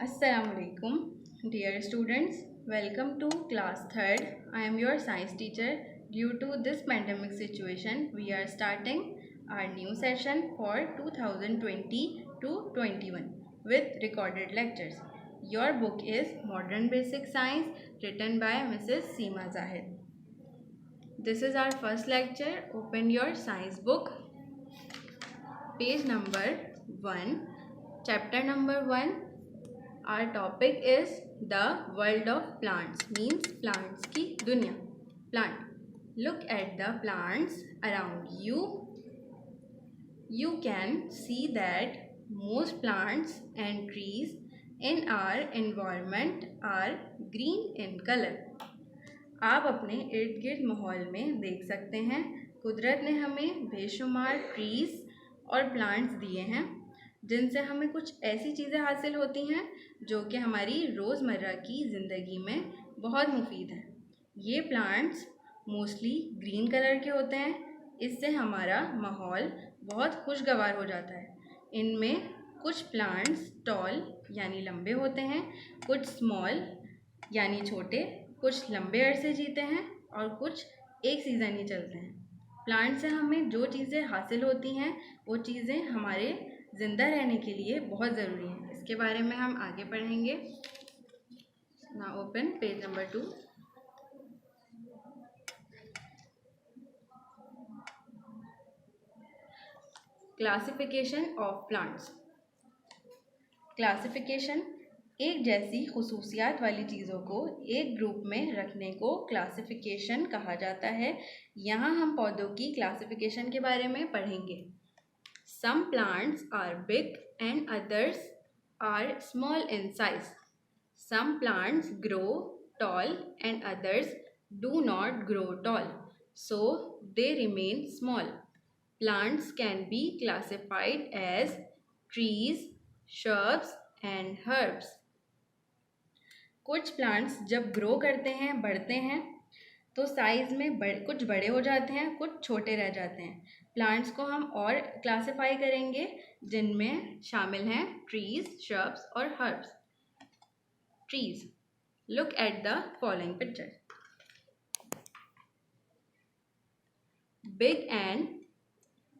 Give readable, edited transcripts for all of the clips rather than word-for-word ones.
Assalamualaikum, dear students. Welcome to class 3rd. I am your science teacher. Due to this pandemic situation, we are starting our new session for 2020 to 21 with recorded lectures. Your book is Modern Basic Science written by Mrs. Seema Zahid. This is our first lecture. Open your science book. Page number 1, chapter number 1. Our topic is the world of plants, means plants की दुनिया. Plant. Look at the plants around you. You can see that most plants and trees in our environment are green in color. आप अपने इर्द गिर्द माहौल में देख सकते हैं कुदरत ने हमें बेशुमार ट्रीज और प्लांट्स दिए हैं जिनसे हमें कुछ ऐसी चीज़ें हासिल होती हैं जो कि हमारी रोज़मर्रा की ज़िंदगी में बहुत मुफीद हैं. ये प्लांट्स मोस्टली ग्रीन कलर के होते हैं. इससे हमारा माहौल बहुत खुशगवार हो जाता है. इनमें कुछ प्लांट्स टॉल यानी लंबे होते हैं, कुछ स्मॉल यानी छोटे, कुछ लंबे अरसे जीते हैं और कुछ एक सीज़न ही चलते हैं. प्लांट से हमें जो चीज़ें हासिल होती हैं वो चीज़ें हमारे ज़िंदा रहने के लिए बहुत ज़रूरी हैं. इसके बारे में हम आगे पढ़ेंगे. Now open page number 2. Classification of plants. Classification एक जैसी खुसूसियात वाली चीज़ों को एक ग्रुप में रखने को क्लासिफिकेशन कहा जाता है. यहाँ हम पौधों की क्लासिफिकेशन के बारे में पढ़ेंगे. Some plants are big and others are small in size. Some plants grow tall and others do not grow tall, so they remain small. Plants can be classified as trees, shrubs and herbs. कुछ plants जब grow करते हैं, बढ़ते हैं, तो size में कुछ बड़े हो जाते हैं, कुछ छोटे रह जाते हैं. प्लांट्स को हम और क्लासिफाई करेंगे जिनमें शामिल हैं ट्रीज, श्रब्स और herbs. Trees. Look at the following picture.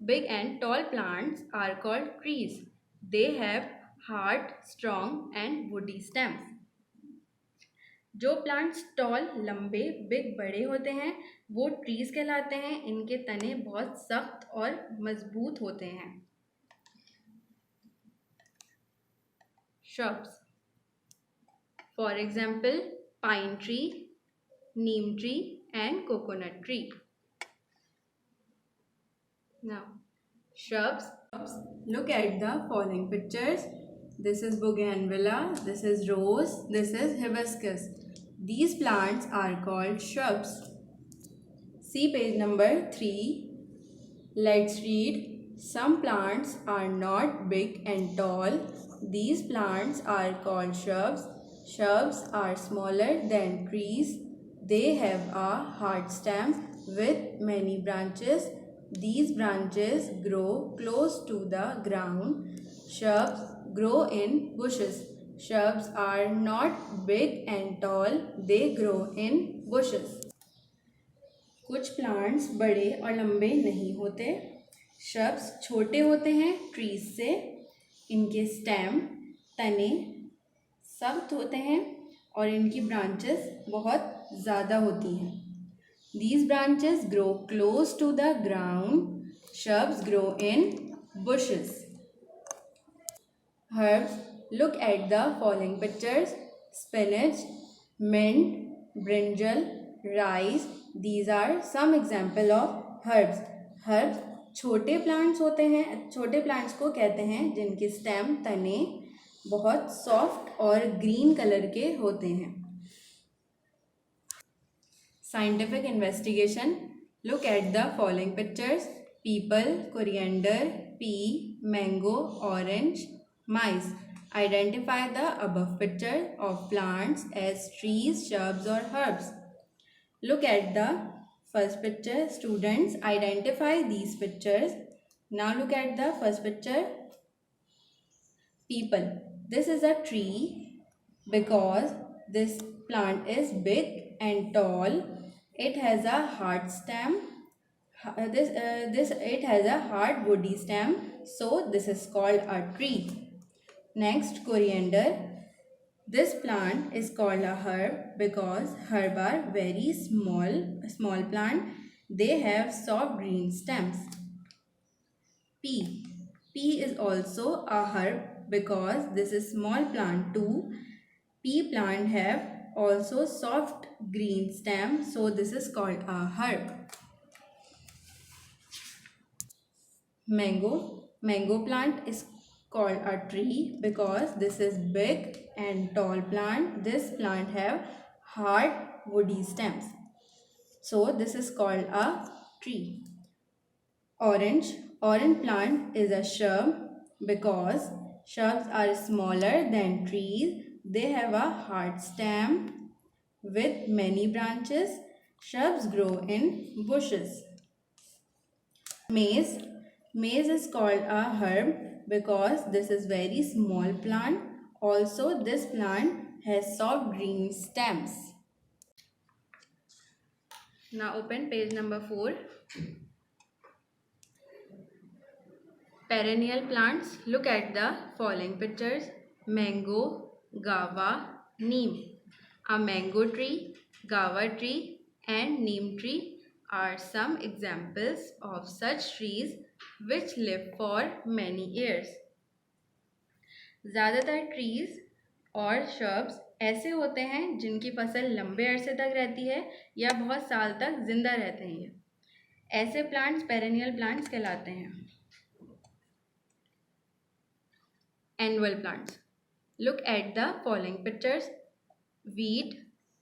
Big and tall plants are called trees. They have hard, strong and woody stems. जो प्लांट्स टॉल, लंबे, बिग, बड़े होते हैं वो ट्रीज कहलाते हैं. इनके तने बहुत सख्त और मजबूत होते हैं. Shrubs. For example pine tree, Neem tree and coconut tree. Now shrubs. Look at the following pictures. This is bougainvillea, this is rose, this is hibiscus. These plants are called shrubs. See page number 3. Let's read. Some plants are not big and tall. These plants are called shrubs. Shrubs are smaller than trees. They have a hard stem with many branches. These branches grow close to the ground. Shrubs grow in bushes. Shrubs are not big and tall. They grow in bushes. कुछ plants बड़े और लंबे नहीं होते. Shrubs छोटे होते हैं trees से. इनके स्टेम, तने सख्त होते हैं और इनकी ब्रांचेस बहुत ज़्यादा होती हैं. These branches grow close to the ground. Shrubs grow in bushes. Herbs. Look at the following pictures. Spinach, mint, brinjal, rice. These are some example of herbs. Herbs छोटे प्लांट्स होते हैं. छोटे प्लांट्स को कहते हैं जिनके स्टेम, तने बहुत सॉफ्ट और ग्रीन कलर के होते हैं. Scientific investigation. Look at the following pictures. People, coriander, pea, mango, orange, mice. Identify the above picture of plants as trees, shrubs or herbs. Look at the first picture. Students, identify these pictures. Now look at the first picture. People. This is a tree because this plant is big and tall. It has a hard stem. It has a hard woody stem, so this is called a tree. Next, coriander. This plant is called a herb because herb are very small plant. They have soft green stems. Pea. Pea is also a herb because this is small plant too. Pea plant have also soft green stem, so this is called a herb. Mango. Mango plant is called a tree because this is big and tall plant. This plant have hard woody stems, so this is called a tree. Orange. Orange plant is a shrub because shrubs are smaller than trees. They have a hard stem with many branches. Shrubs grow in bushes. Maize. Maize is called a herb because this is very small plant. Also, this plant has soft green stems. Now open page number 4. Perennial plants. Look at the following pictures. Mango, guava, neem. A mango tree, guava tree and neem tree are some examples of such trees which live for many years. ज़्यादातर trees और shrubs ऐसे होते हैं जिनकी फसल लंबे अरसे तक रहती है या बहुत साल तक जिंदा रहते हैं। ऐसे प्लांट्स पेरेनियल प्लांट्स कहलाते हैं। Annual plants. Look at the following pictures. Wheat,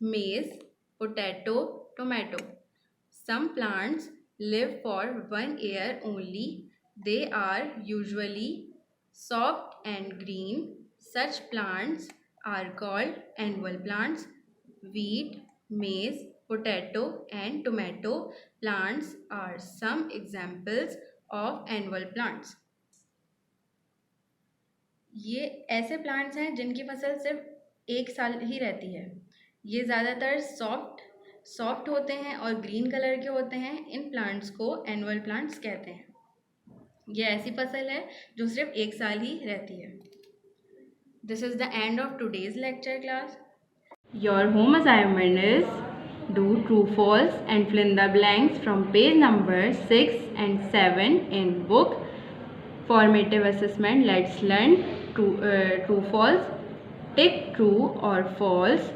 maize, potato, tomato. Some plants live for 1 year only. They are usually soft and green. Such plants are called annual plants. Wheat, maize, potato and tomato plants are some examples of annual plants. ये ऐसे plants हैं जिनकी फसल सिर्फ 1 साल ही रहती है। ये ज़्यादातर सॉफ्ट होते हैं और ग्रीन कलर के होते हैं। इन प्लांट्स को एनुअल प्लांट्स कहते हैं। ये ऐसी फसल है जो सिर्फ 1 साल ही रहती है। This is the end of today's lecture class. Your home assignment is do true false and fill in the blanks from page number 6 and 7 in book. Formative assessment. Let's learn true false. Tick true or false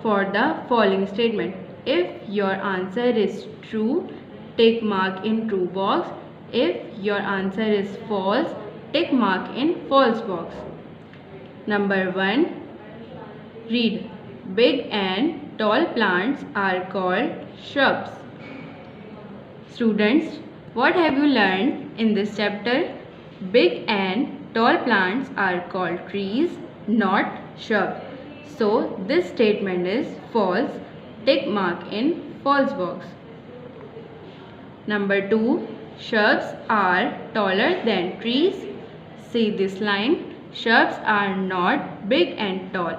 for the following statement. If your answer is true, tick mark in true box. If your answer is false, tick mark in false box. Number 1. Read. Big and tall plants are called shrubs. Students, what have you learned in this chapter? Big and tall plants are called trees, not shrubs. So this statement is false. Tick mark in false box. Number 2. Shrubs are taller than trees. See this line. Shrubs are not big and tall.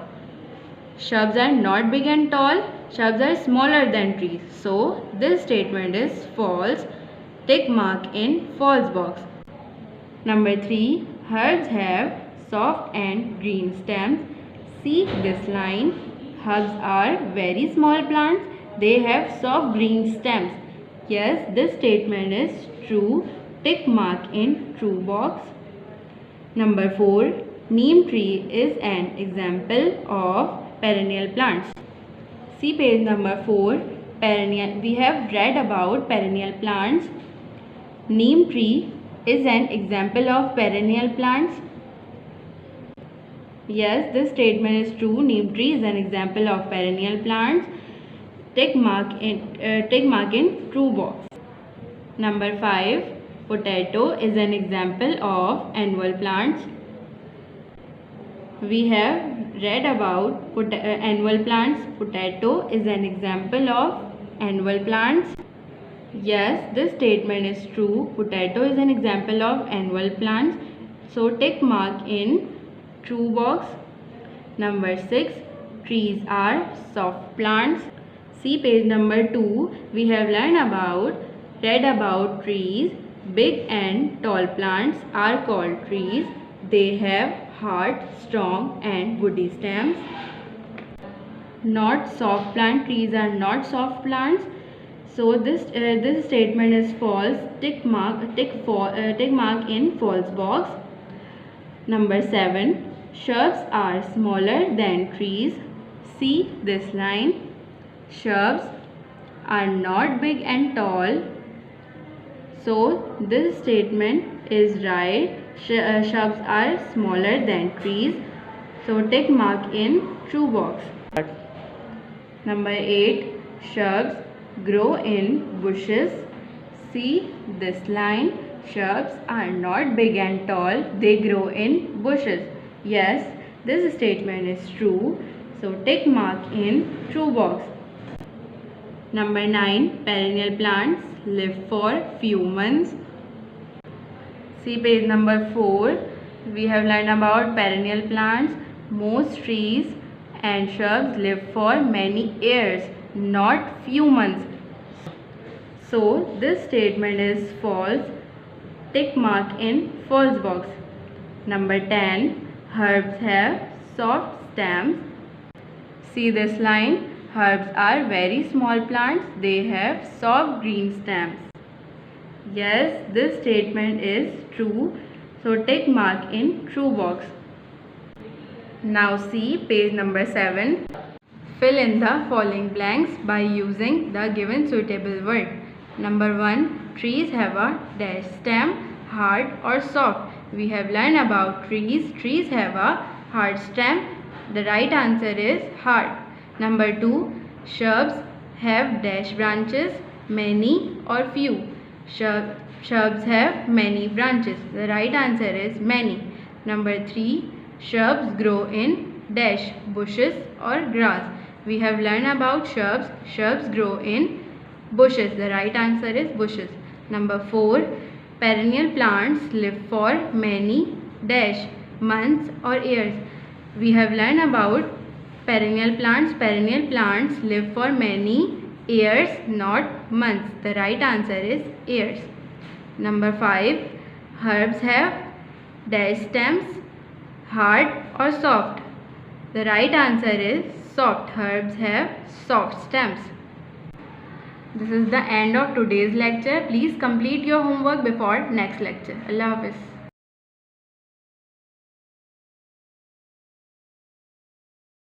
Shrubs are not big and tall. Shrubs are smaller than trees. So this statement is false. Tick mark in false box. Number 3. Herbs have soft and green stems. See this line. Herbs are very small plants. They have soft green stems. Yes, this statement is true. Tick mark in true box. Number 4. Neem tree is an example of perennial plants. See page number 4. Perennial. We have read about perennial plants. Neem tree is an example of perennial plants. Yes, this statement is true. Neem tree is an example of perennial plants. Tick mark in true box. Number 5. Potato is an example of annual plants. We have read about annual plants. Potato is an example of annual plants. Yes, this statement is true. Potato is an example of annual plants. So tick mark in true box. Number 6. trees are soft plants. See page number 2. We have read about trees. Big and tall plants are called trees. They have hard, strong and woody stems. Not soft plant. Trees are not soft plants. So this statement is false. Tick mark in false box. Number 7. Shrubs are smaller than trees. See this line. Shrubs are not big and tall. So this statement is right. Shrubs are smaller than trees. So tick mark in true box. Number 8. Shrubs grow in bushes. See this line. Shrubs are not big and tall. They grow in bushes. Yes, this statement is true. So tick mark in true box. Number 9. Perennial plants live for few months. See page number 4. We have learned about perennial plants. Most trees and shrubs live for many years, not few months. So this statement is false. Tick mark in false box. Number 10. Herbs have soft stems. See this line. Herbs are very small plants. They have soft green stems. Yes, this statement is true. So tick mark in true box. Now see page number 7. Fill in the following blanks by using the given suitable word. Number 1. Trees have a dash stem, hard or soft. We have learned about trees. Trees have a hard stem. The right answer is hard. Number 2. Shrubs have dash branches, many or few. Shrubs have many branches. The right answer is many. Number 3. Shrubs grow in dash bushes or grass. We have learned about shrubs. Shrubs grow in bushes. The right answer is bushes. Number 4. Perennial plants live for many dash months or years. We have learned about perennial plants. Perennial plants live for many years, not months. The right answer is years. Number 5. Herbs have dash stems, hard or soft. The right answer is soft. Herbs have soft stems. This is the end of today's lecture. Please complete your homework before next lecture. Allah Hafiz.